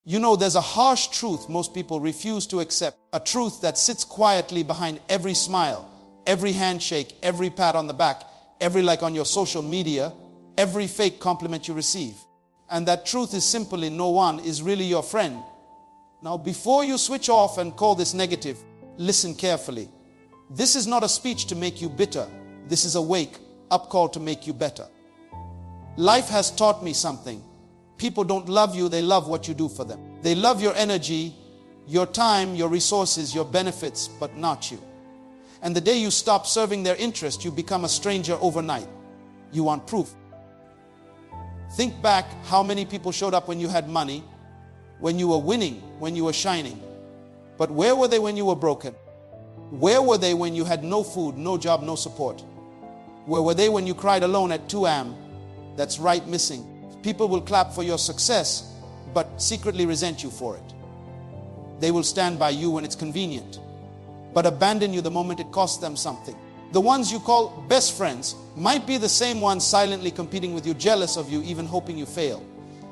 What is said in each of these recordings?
You know, there's a harsh truth most people refuse to accept, a truth that sits quietly behind every smile, every handshake, every pat on the back, every like on your social media, every fake compliment you receive. And that truth is simply no one is really your friend. Now, before you switch off and call this negative, listen carefully. This is not a speech to make you bitter. This is a wake-up call to make you better. Life has taught me something. People don't love you, they love what you do for them. They love your energy, your time, your resources, your benefits, but not you. And the day you stop serving their interest, you become a stranger overnight. You want proof. Think back how many people showed up when you had money, when you were winning, when you were shining. But where were they when you were broken? Where were they when you had no food, no job, no support? Where were they when you cried alone at 2 a.m.? That's right, missing. People will clap for your success, but secretly resent you for it. They will stand by you when it's convenient, but abandon you the moment it costs them something. The ones you call best friends might be the same ones silently competing with you, jealous of you, even hoping you fail.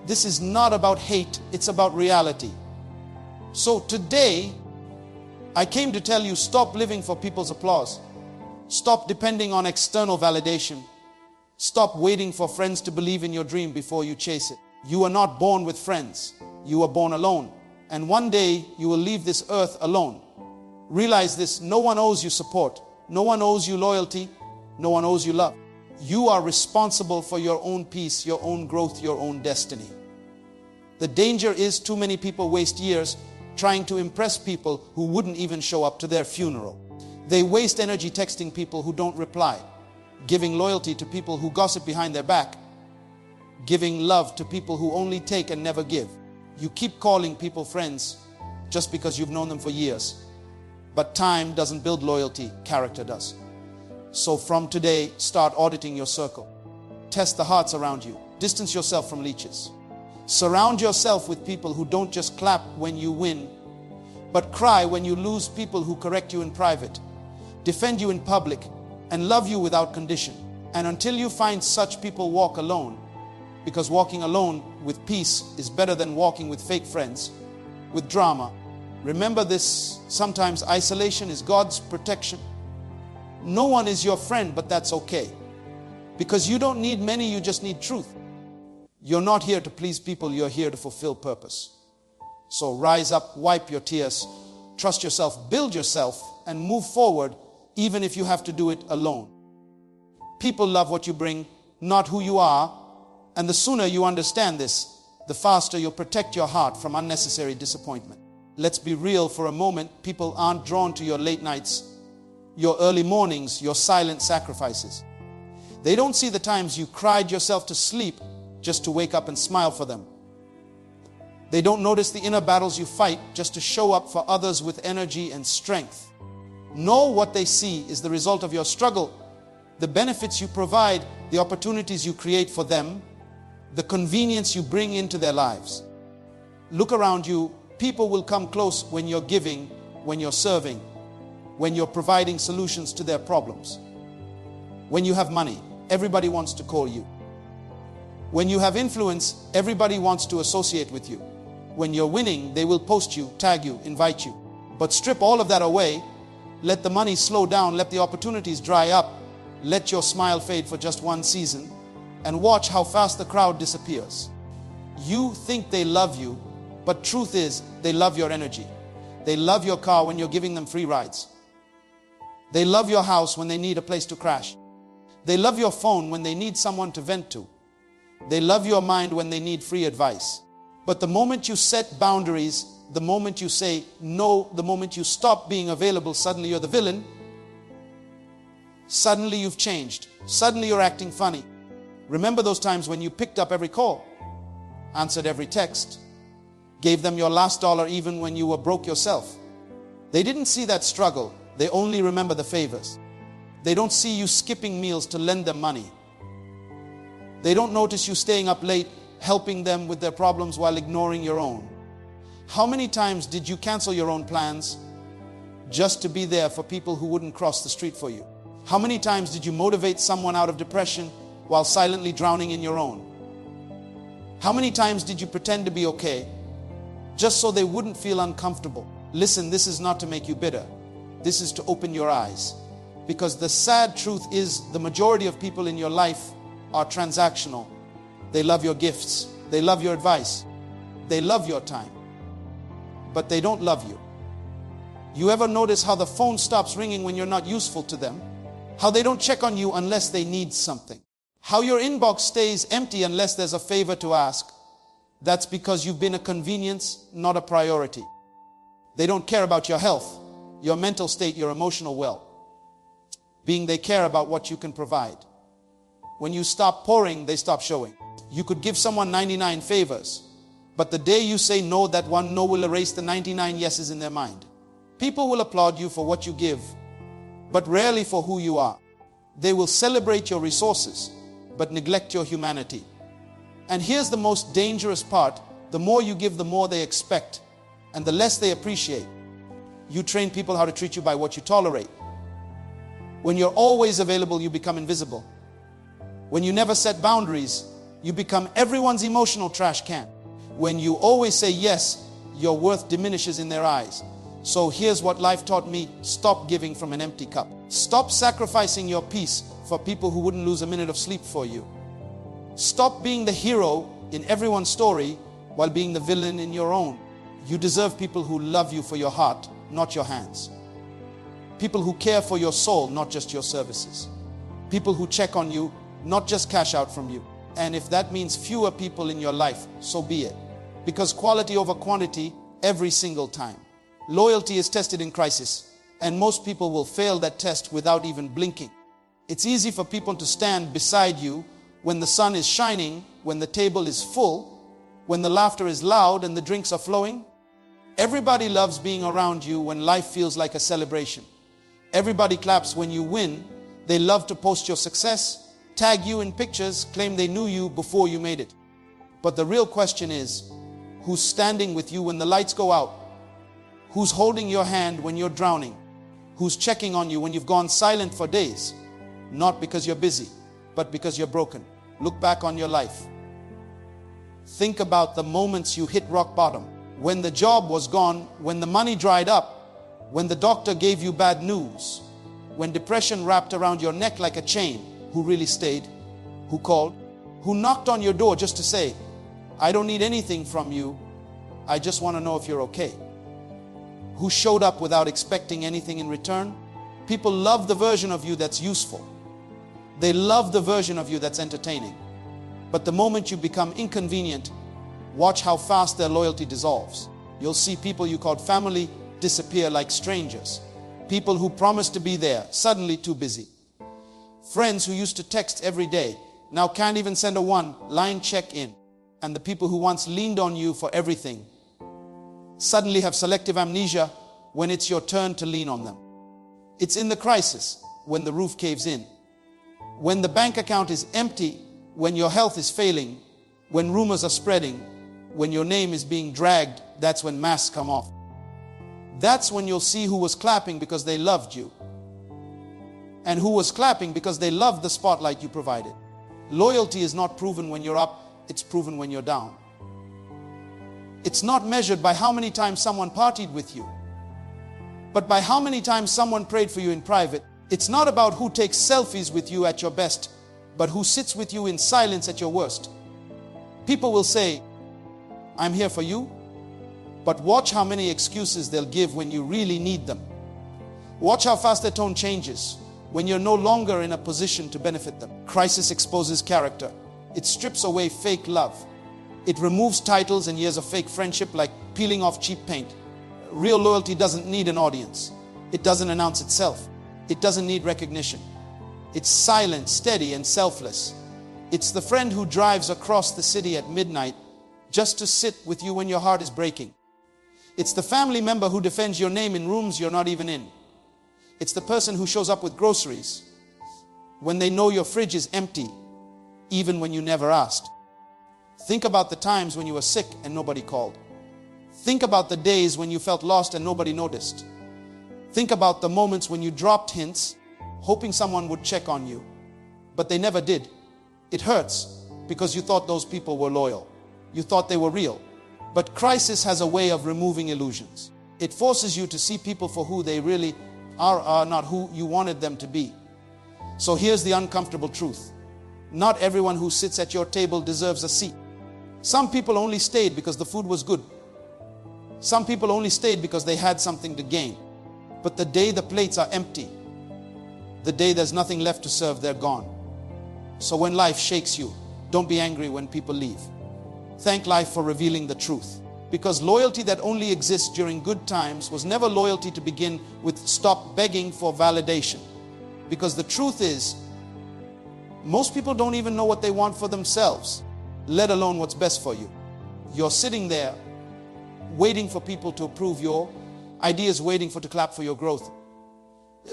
This is not about hate, it's about reality. So today, I came to tell you, stop living for people's applause. Stop depending on external validation. Stop waiting for friends to believe in your dream before you chase it. You are not born with friends. You were born alone. And one day you will leave this earth alone. Realize this, no one owes you support. No one owes you loyalty. No one owes you love. You are responsible for your own peace, your own growth, your own destiny. The danger is too many people waste years trying to impress people who wouldn't even show up to their funeral. They waste energy texting people who don't reply, giving loyalty to people who gossip behind their back, giving love to people who only take and never give. You keep calling people friends just because you've known them for years. But time doesn't build loyalty, character does. So from today, start auditing your circle. Test the hearts around you. Distance yourself from leeches. Surround yourself with people who don't just clap when you win, but cry when you lose, people who correct you in private, defend you in public, and love you without condition. And until you find such people, walk alone. Because walking alone with peace is better than walking with fake friends, with drama. Remember this, sometimes isolation is God's protection. No one is your friend, but that's okay. Because you don't need many, you just need truth. You're not here to please people, you're here to fulfill purpose. So rise up, wipe your tears, trust yourself, build yourself, and move forward, even if you have to do it alone. People love what you bring, not who you are. And the sooner you understand this, the faster you'll protect your heart from unnecessary disappointment. Let's be real for a moment. People aren't drawn to your late nights, your early mornings, your silent sacrifices. They don't see the times you cried yourself to sleep just to wake up and smile for them. They don't notice the inner battles you fight just to show up for others with energy and strength. No, what they see is the result of your struggle, the benefits you provide, the opportunities you create for them, the convenience you bring into their lives. Look around you. People will come close when you're giving, when you're serving, when you're providing solutions to their problems. When you have money, everybody wants to call you. When you have influence, everybody wants to associate with you. When you're winning, they will post you, tag you, invite you. But strip all of that away. Let the money slow down. Let the opportunities dry up. Let your smile fade for just one season. And watch how fast the crowd disappears. You think they love you, but truth is, they love your energy. They love your car when you're giving them free rides. They love your house when they need a place to crash. They love your phone when they need someone to vent to. They love your mind when they need free advice. But the moment you set boundaries, the moment you say no, the moment you stop being available, suddenly you're the villain. Suddenly you've changed. Suddenly you're acting funny. Remember those times when you picked up every call, answered every text, gave them your last dollar even when you were broke yourself. They didn't see that struggle. They only remember the favors. They don't see you skipping meals to lend them money. They don't notice you staying up late, helping them with their problems while ignoring your own. How many times did you cancel your own plans just to be there for people who wouldn't cross the street for you? How many times did you motivate someone out of depression while silently drowning in your own? How many times did you pretend to be okay just so they wouldn't feel uncomfortable. Listen, this is not to make you bitter. This is to open your eyes. Because the sad truth is the majority of people in your life are transactional. They love your gifts. They love your advice. They love your time. But they don't love you. You ever notice how the phone stops ringing when you're not useful to them? How they don't check on you unless they need something? How your inbox stays empty unless there's a favor to ask? That's because you've been a convenience, not a priority. They don't care about your health, your mental state, your emotional well. Being they care about what you can provide. When you stop pouring, they stop showing. You could give someone 99 favors, but the day you say no, that one no will erase the 99 yeses in their mind. People will applaud you for what you give, but rarely for who you are. They will celebrate your resources, but neglect your humanity. And here's the most dangerous part. The more you give, the more they expect, and the less they appreciate. You train people how to treat you by what you tolerate. When you're always available, you become invisible. When you never set boundaries, you become everyone's emotional trash can. When you always say yes, your worth diminishes in their eyes. So here's what life taught me. Stop giving from an empty cup. Stop sacrificing your peace for people who wouldn't lose a minute of sleep for you. Stop being the hero in everyone's story while being the villain in your own. You deserve people who love you for your heart, not your hands. People who care for your soul, not just your services. People who check on you, not just cash out from you. And if that means fewer people in your life, so be it. Because quality over quantity every single time. Loyalty is tested in crisis, and most people will fail that test without even blinking. It's easy for people to stand beside you when the sun is shining, when the table is full, when the laughter is loud and the drinks are flowing. Everybody loves being around you when life feels like a celebration. Everybody claps when you win. They love to post your success, tag you in pictures, claim they knew you before you made it. But the real question is, who's standing with you when the lights go out? Who's holding your hand when you're drowning? Who's checking on you when you've gone silent for days? Not because you're busy, but because you're broken. Look back on your life. Think about the moments you hit rock bottom. When the job was gone, when the money dried up, when the doctor gave you bad news, when depression wrapped around your neck like a chain. Who really stayed? Who called? Who knocked on your door just to say, I don't need anything from you. I just want to know if you're okay. Who showed up without expecting anything in return? People love the version of you that's useful. They love the version of you that's entertaining. But the moment you become inconvenient, watch how fast their loyalty dissolves. You'll see people you called family disappear like strangers. People who promised to be there, suddenly too busy. Friends who used to text every day, now can't even send a one-line check-in. And the people who once leaned on you for everything, suddenly have selective amnesia when it's your turn to lean on them. It's in the crisis, when the roof caves in, when the bank account is empty, when your health is failing, when rumors are spreading, when your name is being dragged, that's when masks come off. That's when you'll see who was clapping because they loved you, and who was clapping because they loved the spotlight you provided. Loyalty is not proven when you're up, it's proven when you're down. It's not measured by how many times someone partied with you, but by how many times someone prayed for you in private. It's not about who takes selfies with you at your best, but who sits with you in silence at your worst. People will say, I'm here for you, but watch how many excuses they'll give when you really need them. Watch how fast their tone changes when you're no longer in a position to benefit them. Crisis exposes character. It strips away fake love. It removes titles and years of fake friendship like peeling off cheap paint. Real loyalty doesn't need an audience. It doesn't announce itself. It doesn't need recognition. It's silent, steady, and selfless. It's the friend who drives across the city at midnight just to sit with you when your heart is breaking. It's the family member who defends your name in rooms you're not even in. It's the person who shows up with groceries when they know your fridge is empty, even when you never asked. Think about the times when you were sick and nobody called. Think about the days when you felt lost and nobody noticed. Think about the moments when you dropped hints, hoping someone would check on you, but they never did. It hurts because you thought those people were loyal. You thought they were real. But crisis has a way of removing illusions. It forces you to see people for who they really are not who you wanted them to be. So here's the uncomfortable truth. Not everyone who sits at your table deserves a seat. Some people only stayed because the food was good. Some people only stayed because they had something to gain. But the day the plates are empty, the day there's nothing left to serve, they're gone. So when life shakes you, don't be angry when people leave. Thank life for revealing the truth. Because loyalty that only exists during good times was never loyalty to begin with. Stop begging for validation. Because the truth is, most people don't even know what they want for themselves, let alone what's best for you. You're sitting there waiting for people to approve your ideas, waiting to clap for your growth,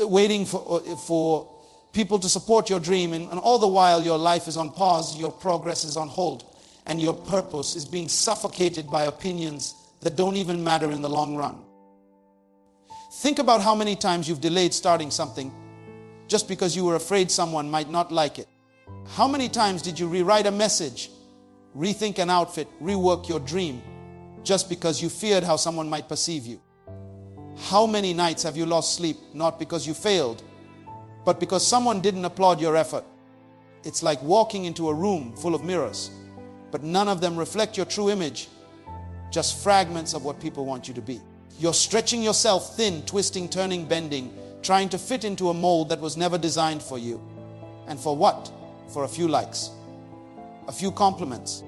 waiting for people to support your dream, and all the while your life is on pause, your progress is on hold, and your purpose is being suffocated by opinions that don't even matter in the long run. Think about how many times you've delayed starting something just because you were afraid someone might not like it. How many times did you rewrite a message, rethink an outfit, rework your dream just because you feared how someone might perceive you? How many nights have you lost sleep, not because you failed, but because someone didn't applaud your effort? It's like walking into a room full of mirrors, but none of them reflect your true image, just fragments of what people want you to be. You're stretching yourself thin, twisting, turning, bending, trying to fit into a mold that was never designed for you. And for what? For a few likes, a few compliments,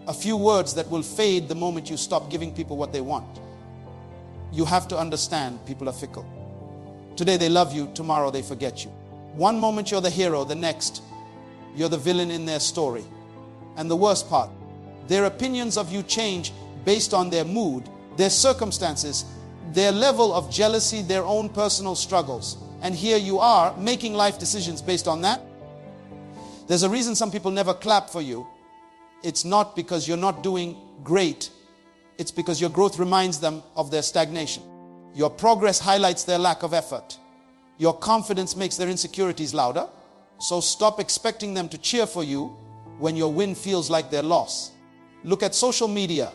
a few words that will fade the moment you stop giving people what they want. You have to understand people are fickle. Today they love you, tomorrow they forget you. One moment you're the hero, the next you're the villain in their story. And the worst part, their opinions of you change based on their mood, their circumstances, their level of jealousy, their own personal struggles. And here you are making life decisions based on that. There's a reason some people never clap for you. It's not because you're not doing great. It's because your growth reminds them of their stagnation. Your progress highlights their lack of effort. Your confidence makes their insecurities louder. So stop expecting them to cheer for you when your win feels like their loss. Look at social media.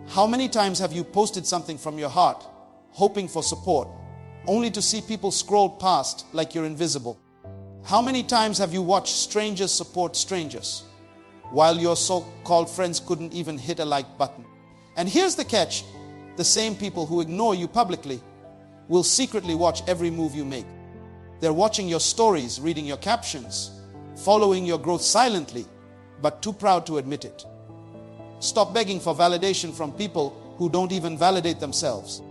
How many times have you posted something from your heart, hoping for support, only to see people scroll past like you're invisible? How many times have you watched strangers support strangers, while your so-called friends couldn't even hit a like button? And here's the catch. The same people who ignore you publicly will secretly watch every move you make. They're watching your stories, reading your captions, following your growth silently, but too proud to admit it. Stop begging for validation from people who don't even validate themselves.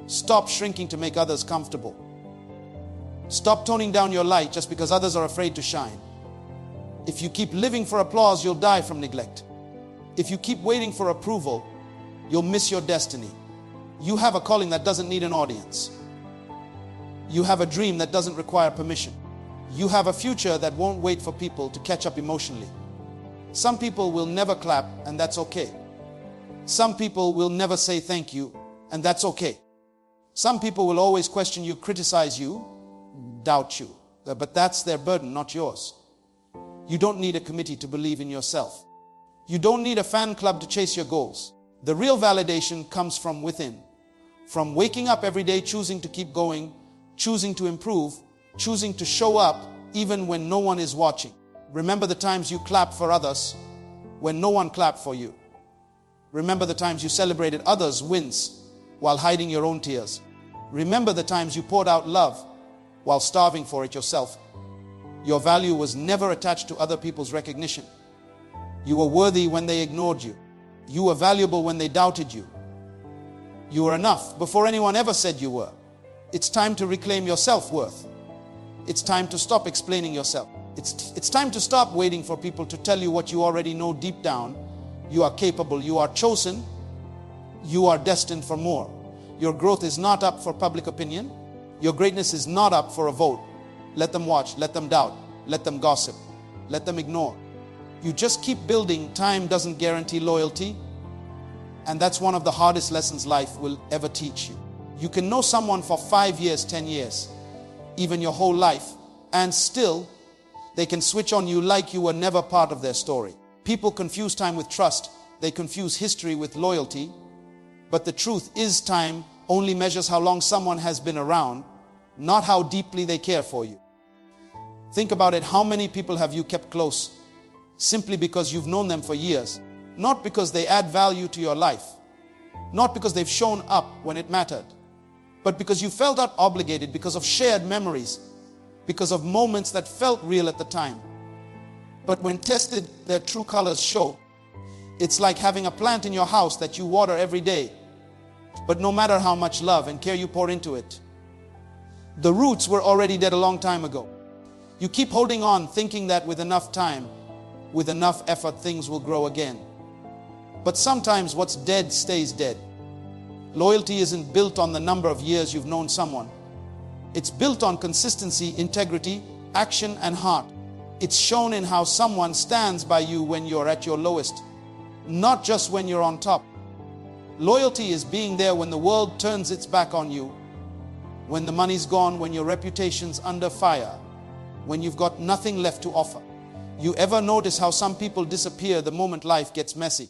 Stop shrinking to make others comfortable. Stop toning down your light just because others are afraid to shine. If you keep living for applause, you'll die from neglect. If you keep waiting for approval, you'll miss your destiny. You have a calling that doesn't need an audience. You have a dream that doesn't require permission. You have a future that won't wait for people to catch up emotionally. Some people will never clap, and that's okay. Some people will never say thank you, and that's okay. Some people will always question you, criticize you, doubt you. But that's their burden, not yours. You don't need a committee to believe in yourself. You don't need a fan club to chase your goals. The real validation comes from within. From waking up every day, choosing to keep going, choosing to improve, choosing to show up even when no one is watching. Remember the times you clapped for others when no one clapped for you. Remember the times you celebrated others' wins while hiding your own tears. Remember the times you poured out love while starving for it yourself. Your value was never attached to other people's recognition. You were worthy when they ignored you. You were valuable when they doubted you. You were enough before anyone ever said you were. It's time to reclaim your self-worth. It's time to stop explaining yourself. It's time to stop waiting for people to tell you what you already know deep down. You are capable, you are chosen, you are destined for more. Your growth is not up for public opinion. Your greatness is not up for a vote. Let them watch, let them doubt, let them gossip, let them ignore. You just keep building. Time doesn't guarantee loyalty, and that's one of the hardest lessons life will ever teach you. You can know someone for 5 years, 10 years, even your whole life, and still they can switch on you like you were never part of their story. People confuse time with trust. they confuse history with loyalty. But the truth is, time only measures how long someone has been around, not how deeply they care for you. Think about it. How many people have you kept close simply because you've known them for years? Not because they add value to your life, not because they've shown up when it mattered, but because you felt out obligated, because of shared memories, because of moments that felt real at the time. But when tested, their true colors show. It's like having a plant in your house that you water every day, but no matter how much love and care you pour into it, the roots were already dead a long time ago. You keep holding on, thinking that with enough time, with enough effort, things will grow again. But sometimes what's dead stays dead. Loyalty isn't built on the number of years you've known someone. It's built on consistency, integrity, action, and heart. It's shown in how someone stands by you when you're at your lowest, not just when you're on top. Loyalty is being there when the world turns its back on you, when the money's gone, when your reputation's under fire, when you've got nothing left to offer. You ever notice how some people disappear the moment life gets messy?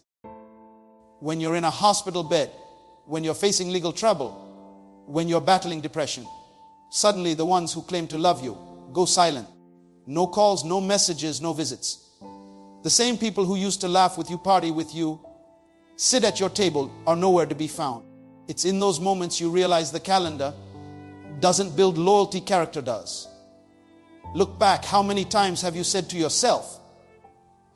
When you're in a hospital bed, when you're facing legal trouble, when you're battling depression, suddenly the ones who claim to love you go silent. No calls, no messages, no visits. The same people who used to laugh with you, party with you, sit at your table are nowhere to be found. It's in those moments you realize the calendar doesn't build loyalty, character does. Look back. How many times have you said to yourself,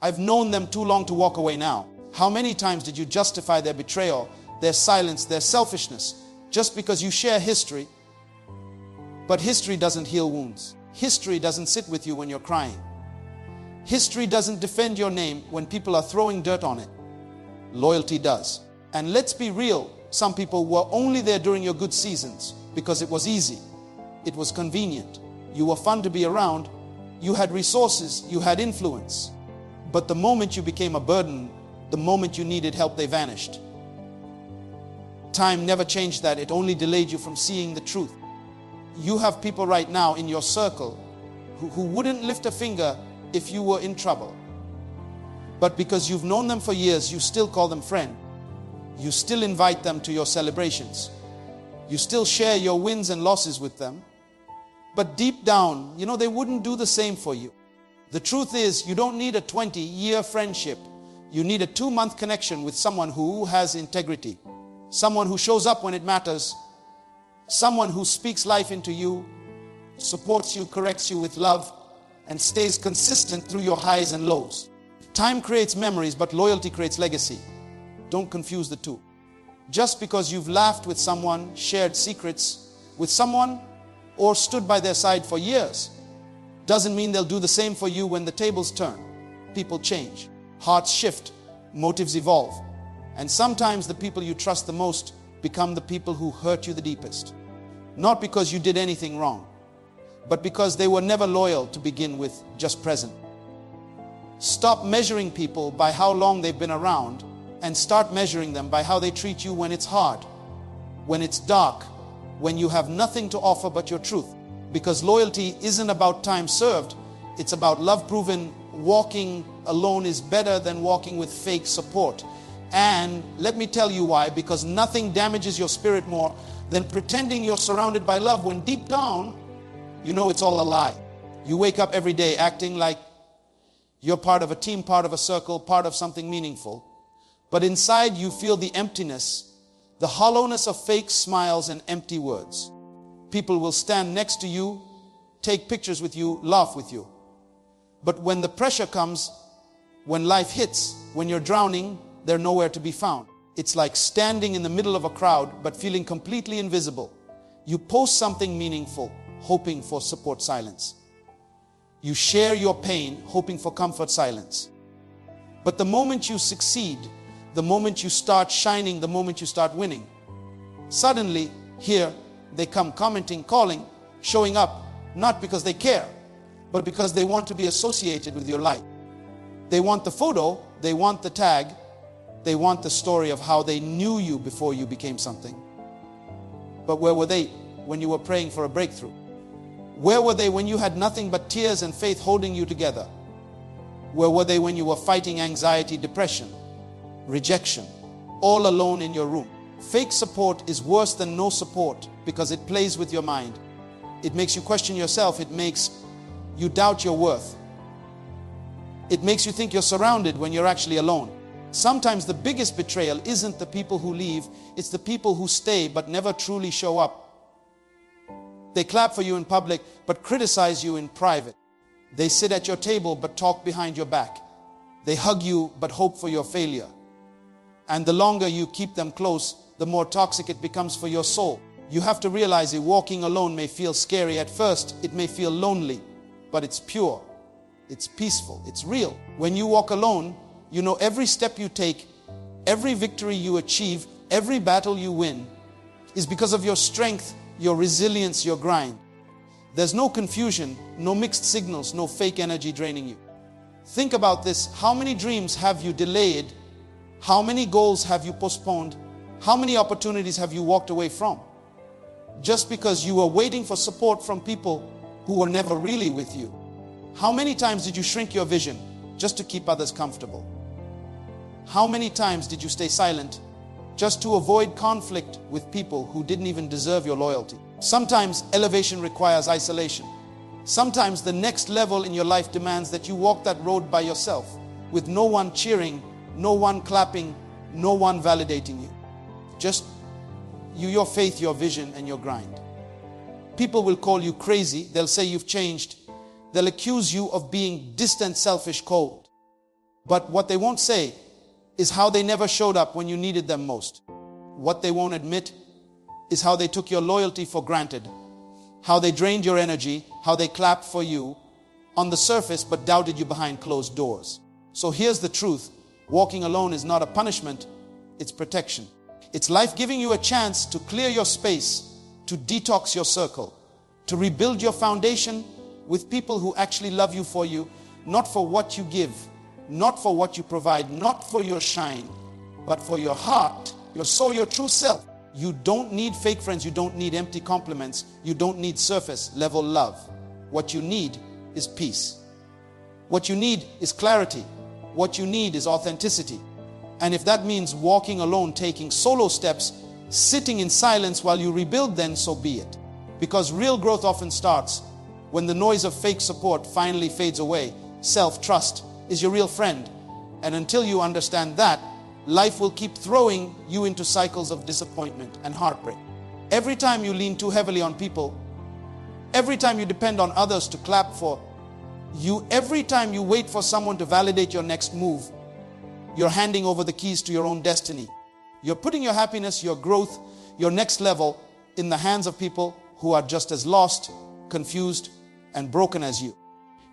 I've known them too long to walk away now? How many times did you justify their betrayal, their silence, their selfishness, just because you share history? But history doesn't heal wounds. History doesn't sit with you when you're crying. History doesn't defend your name when people are throwing dirt on it. Loyalty does. And let's be real, some people were only there during your good seasons because it was easy. It was convenient. You were fun to be around. You had resources. You had influence. But the moment you became a burden, the moment you needed help, they vanished. Time never changed that. It only delayed you from seeing the truth. You have people right now in your circle who wouldn't lift a finger if you were in trouble. But because you've known them for years, you still call them friend. You still invite them to your celebrations. You still share your wins and losses with them. But deep down, they wouldn't do the same for you. The truth is, you don't need a 20-year friendship. You need a 2-month connection with someone who has integrity. Someone who shows up when it matters. Someone who speaks life into you, supports you, corrects you with love, and stays consistent through your highs and lows. Time creates memories, but loyalty creates legacy. Don't confuse the two. Just because you've laughed with someone, shared secrets with someone, or stood by their side for years, doesn't mean they'll do the same for you when the tables turn. People change, hearts shift, motives evolve. And sometimes the people you trust the most become the people who hurt you the deepest. Not because you did anything wrong, but because they were never loyal to begin with, just present. Stop measuring people by how long they've been around and start measuring them by how they treat you when it's hard, when it's dark, when you have nothing to offer but your truth. Because loyalty isn't about time served, it's about love proven. Walking alone is better than walking with fake support. And let me tell you why. Because nothing damages your spirit more than pretending you're surrounded by love when deep down, you know it's all a lie. You wake up every day acting like you're part of a team, part of a circle, part of something meaningful. But inside you feel the emptiness, the hollowness of fake smiles and empty words. People will stand next to you, take pictures with you, laugh with you. But when the pressure comes, when life hits, when you're drowning, they're nowhere to be found. It's like standing in the middle of a crowd, but feeling completely invisible. You post something meaningful, hoping for support, silence. You share your pain, hoping for comfort, silence. But the moment you succeed, the moment you start shining, the moment you start winning, suddenly, here they come commenting, calling, showing up, not because they care, but because they want to be associated with your light. They want the photo, they want the tag, they want the story of how they knew you before you became something. But where were they when you were praying for a breakthrough? Where were they when you had nothing but tears and faith holding you together? Where were they when you were fighting anxiety, depression? rejection, all alone in your room. Fake support is worse than no support because it plays with your mind. It makes you question yourself. It makes you doubt your worth. It makes you think you're surrounded when you're actually alone. Sometimes the biggest betrayal isn't the people who leave, it's the people who stay but never truly show up. They clap for you in public but criticize you in private. They sit at your table but talk behind your back. They hug you but hope for your failure. And the longer you keep them close, the more toxic it becomes for your soul. You have to realize that walking alone may feel scary at first. It may feel lonely, but it's pure. It's peaceful. It's real. When you walk alone, you know every step you take, every victory you achieve, every battle you win is because of your strength, your resilience, your grind. There's no confusion, no mixed signals, no fake energy draining you. Think about this. How many dreams have you delayed? How many goals have you postponed? How many opportunities have you walked away from? Just because you were waiting for support from people who were never really with you. How many times did you shrink your vision just to keep others comfortable? How many times did you stay silent just to avoid conflict with people who didn't even deserve your loyalty? Sometimes elevation requires isolation. Sometimes the next level in your life demands that you walk that road by yourself, with no one cheering, no one clapping, no one validating you. Just you, your faith, your vision, and your grind. People will call you crazy. They'll say you've changed. They'll accuse you of being distant, selfish, cold. But what they won't say is how they never showed up when you needed them most. What they won't admit is how they took your loyalty for granted, how they drained your energy, how they clapped for you on the surface but doubted you behind closed doors. So here's the truth. Walking alone is not a punishment, it's protection. It's life giving you a chance to clear your space, to detox your circle, to rebuild your foundation with people who actually love you for you, not for what you give, not for what you provide, not for your shine, but for your heart, your soul, your true self. You don't need fake friends. You don't need empty compliments. You don't need surface level love. What you need is peace. What you need is clarity. What you need is authenticity. And if that means walking alone, taking solo steps, sitting in silence while you rebuild, then so be it. Because real growth often starts when the noise of fake support finally fades away. Self-trust is your real friend. And until you understand that, life will keep throwing you into cycles of disappointment and heartbreak. Every time you lean too heavily on people, every time you depend on others to clap for you, every time you wait for someone to validate your next move, you're handing over the keys to your own destiny. You're putting your happiness, your growth, your next level in the hands of people who are just as lost, confused, and broken as you.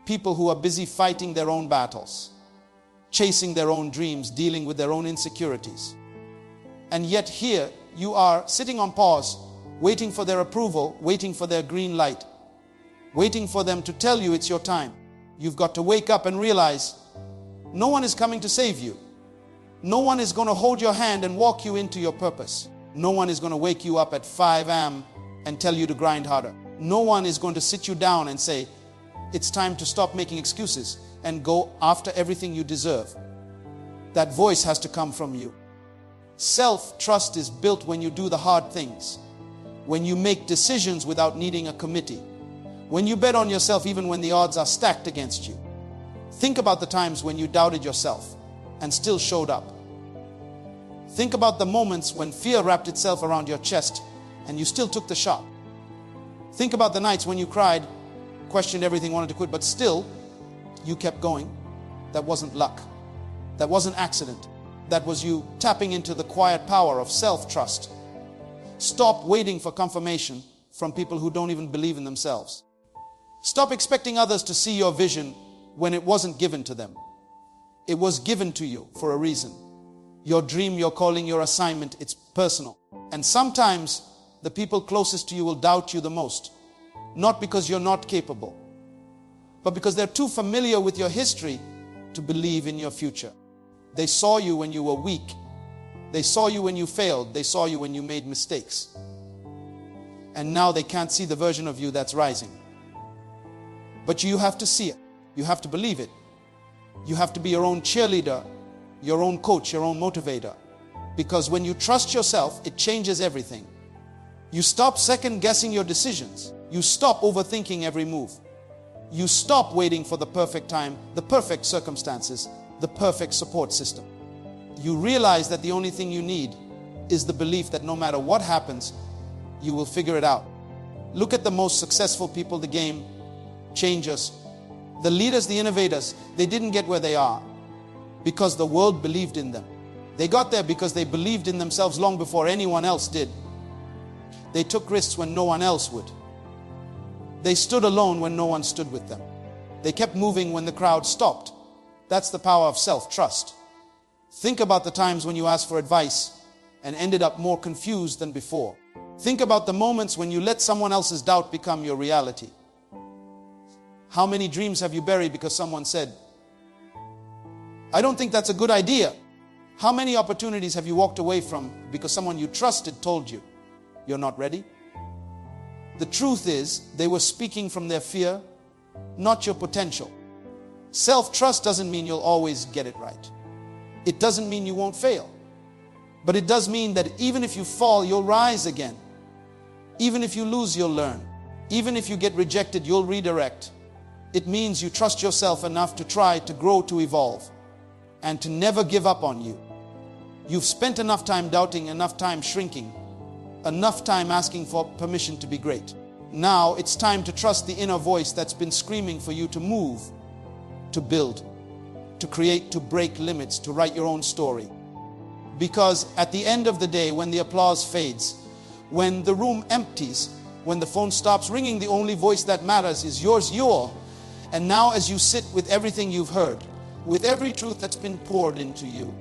People who are busy fighting their own battles, chasing their own dreams, dealing with their own insecurities. And yet here you are sitting on pause, waiting for their approval, waiting for their green light, waiting for them to tell you it's your time. You've got to wake up and realize no one is coming to save you. No one is going to hold your hand and walk you into your purpose. No one is going to wake you up at 5 a.m. and tell you to grind harder. No one is going to sit you down and say, it's time to stop making excuses and go after everything you deserve. That voice has to come from you. Self-trust is built when you do the hard things, when you make decisions without needing a committee, when you bet on yourself even when the odds are stacked against you. Think about the times when you doubted yourself and still showed up. Think about the moments when fear wrapped itself around your chest and you still took the shot. Think about the nights when you cried, questioned everything, wanted to quit, but still you kept going. That wasn't luck. That wasn't accident. That was you tapping into the quiet power of self-trust. Stop waiting for confirmation from people who don't even believe in themselves. Stop expecting others to see your vision when it wasn't given to them. It was given to you for a reason. Your dream, your calling, your assignment, it's personal. And sometimes the people closest to you will doubt you the most. Not because you're not capable, but because they're too familiar with your history to believe in your future. They saw you when you were weak. They saw you when you failed. They saw you when you made mistakes. And now they can't see the version of you that's rising. But you have to see it. You have to believe it. You have to be your own cheerleader, your own coach, your own motivator. Because when you trust yourself, it changes everything. You stop second guessing your decisions. You stop overthinking every move. You stop waiting for the perfect time, the perfect circumstances, the perfect support system. You realize that the only thing you need is the belief that no matter what happens, you will figure it out. Look at the most successful people, the game changers, the leaders, the innovators. They didn't get where they are because the world believed in them. They got there because they believed in themselves long before anyone else did. They took risks when no one else would. They stood alone when no one stood with them. They kept moving when the crowd stopped. That's the power of self-trust. Think about the times when you asked for advice and ended up more confused than before. Think about the moments when you let someone else's doubt become your reality. How many dreams have you buried because someone said, "I don't think that's a good idea"? How many opportunities have you walked away from because someone you trusted told you, "You're not ready"? The truth is, they were speaking from their fear, not your potential. Self-trust doesn't mean you'll always get it right. It doesn't mean you won't fail. But it does mean that even if you fall, you'll rise again. Even if you lose, you'll learn. Even if you get rejected, you'll redirect. It means you trust yourself enough to try, to grow, to evolve, and to never give up on you. You've spent enough time doubting, enough time shrinking, enough time asking for permission to be great. Now it's time to trust the inner voice that's been screaming for you to move, to build, to create, to break limits, to write your own story. Because at the end of the day, when the applause fades, when the room empties, when the phone stops ringing, the only voice that matters is yours, And now as you sit with everything you've heard, with every truth that's been poured into you,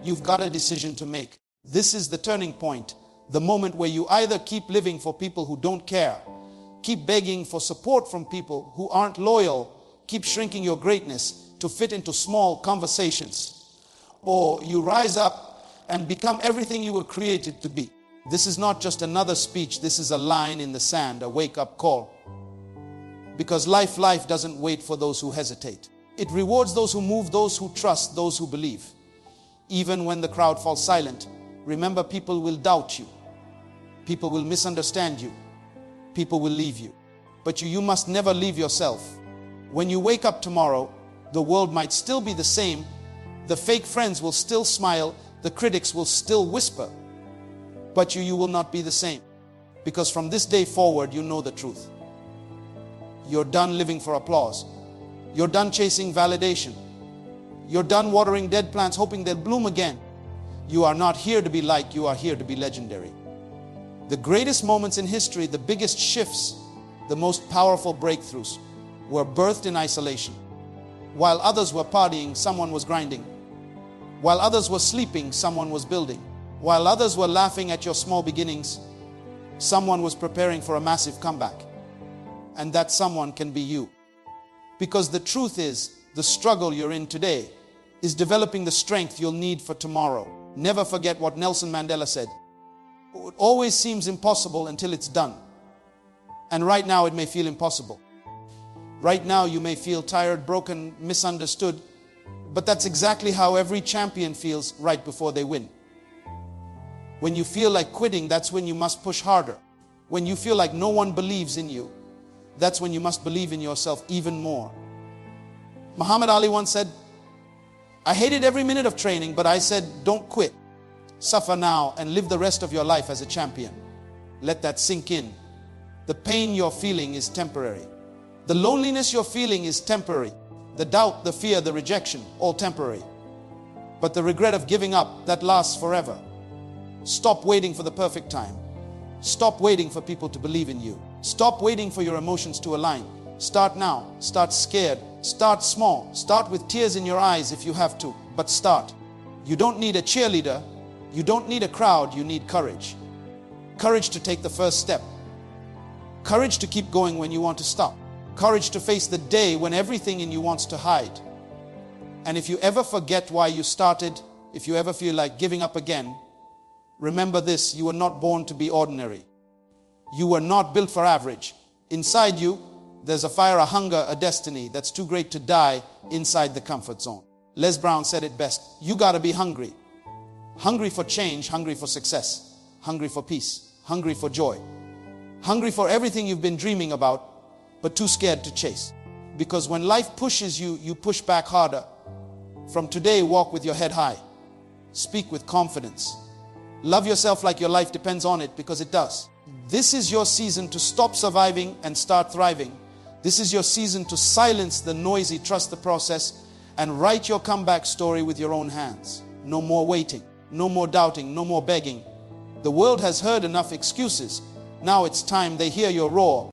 you've got a decision to make. This is the turning point, the moment where you either keep living for people who don't care, keep begging for support from people who aren't loyal, keep shrinking your greatness to fit into small conversations, or you rise up and become everything you were created to be. This is not just another speech, this is a line in the sand, a wake-up call. Because life doesn't wait for those who hesitate. It rewards those who move, those who trust, those who believe. Even when the crowd falls silent, remember, people will doubt you. People will misunderstand you. People will leave you. But you must never leave yourself. When you wake up tomorrow, the world might still be the same. The fake friends will still smile. The critics will still whisper. But you will not be the same. Because from this day forward, you know the truth. You're done living for applause. You're done chasing validation. You're done watering dead plants hoping they'll bloom again. You are not here to be liked, you are here to be legendary. The greatest moments in history, the biggest shifts, the most powerful breakthroughs were birthed in isolation. While others were partying, someone was grinding. While others were sleeping, someone was building. While others were laughing at your small beginnings, someone was preparing for a massive comeback. And that someone can be you. Because the truth is, the struggle you're in today is developing the strength you'll need for tomorrow. Never forget what Nelson Mandela said. It always seems impossible until it's done. And right now it may feel impossible. Right now you may feel tired, broken, misunderstood. But that's exactly how every champion feels right before they win. When you feel like quitting, that's when you must push harder. When you feel like no one believes in you, that's when you must believe in yourself even more. Muhammad Ali once said, "I hated every minute of training, but I said, don't quit. Suffer now and live the rest of your life as a champion." Let that sink in. The pain you're feeling is temporary. The loneliness you're feeling is temporary. The doubt, the fear, the rejection, all temporary. But the regret of giving up, that lasts forever. Stop waiting for the perfect time. Stop waiting for people to believe in you. Stop waiting for your emotions to align. Start now. Start scared. Start small. Start with tears in your eyes if you have to, but start. You don't need a cheerleader. You don't need a crowd. You need courage. Courage to take the first step. Courage to keep going when you want to stop. Courage to face the day when everything in you wants to hide. And if you ever forget why you started, if you ever feel like giving up again, remember this: you were not born to be ordinary. You were not built for average. Inside you, there's a fire, a hunger, a destiny that's too great to die inside the comfort zone. Les Brown said it best. You got to be hungry. Hungry for change, hungry for success, hungry for peace, hungry for joy, hungry for everything you've been dreaming about, but too scared to chase. Because when life pushes you, you push back harder. From today, walk with your head high. Speak with confidence. Love yourself like your life depends on it, because it does. This is your season to stop surviving and start thriving. This is your season to silence the noisy, trust the process, and write your comeback story with your own hands. No more waiting, no more doubting, no more begging. The world has heard enough excuses. Now it's time they hear your roar.